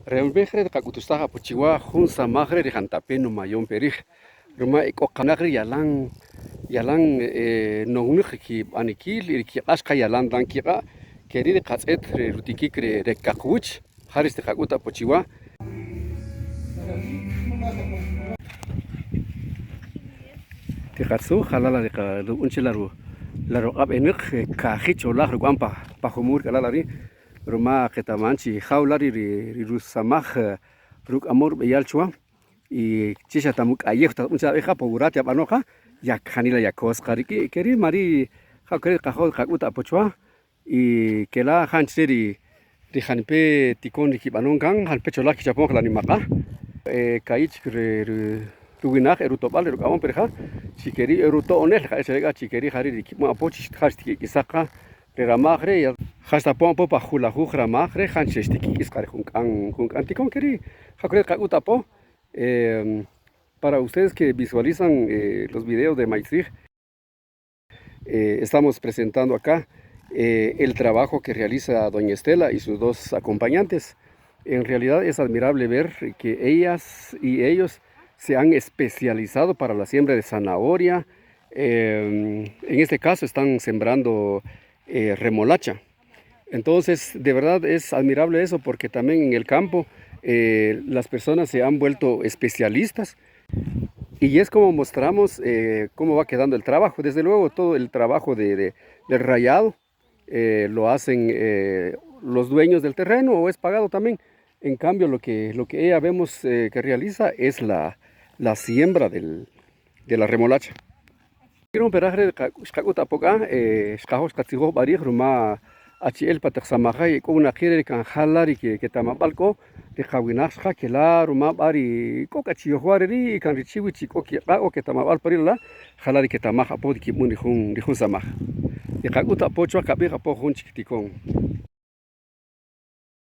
Rembejre de Cacutustaja, Puchiwa, Junza Magre de Jantapeno, Mayon Perij, Roma Ecocanagri, Yalan, Noniki, Anikil, Irkiaska, Yalan, Dankira, Keri, Katset, Rutikikre, de Kakuch, Haris de Kakuta, Puchiwa. Tikatsu, Halala de Unchilaru, Laro Abenik, Kahicho, Lar Guampa, Pahumur, Galalari. Roma Ketamanchi, Jaulari, Rusamaj, Ruk Amor, Beyalchua, y Chishatamuk Ayekta, mucha abeja, Poguratia, Panoja, Yakanila Yakos, Kariki, Keri, Mari, Hakre, Cajol, Kakuta, Pochua, y Kela Hancheri, Rijanpe, Ticon, Kibanongan, Hanpecholaki, Chapon, la Nimaka, Kaich, Ruinaj, Erutopal, Rukamon Perja, Chikeri, Eruto Onel, Chikeri, Harry, Kimo Apoch, Hasti, Isaka, Ramagre, hasta pompo pa hula hujra magre, hanchestiki iskare anticon queri, jacre cagutapo. Para ustedes que visualizan los videos de Maizig, estamos presentando acá el trabajo que realiza doña Estela y sus dos acompañantes. En realidad es admirable ver que ellas y ellos se han especializado para la siembra de zanahoria. En este caso están sembrando remolacha. Entonces, de verdad es admirable eso porque también en el campo las personas se han vuelto especialistas y es como mostramos cómo va quedando el trabajo. Desde luego todo el trabajo del rayado lo hacen los dueños del terreno o es pagado también. En cambio, lo que ella vemos que realiza es la siembra de la remolacha. Quiero ver HL pataksamajay ko una kire kan halari que tamabalko de jawinaxja que la ruma bari ko kachiyo juareri kan richiwi chiko que o que tamabal parila halari que tamaja podi que mun rihun samaj de kaguta pocho kabe po hun chikitikon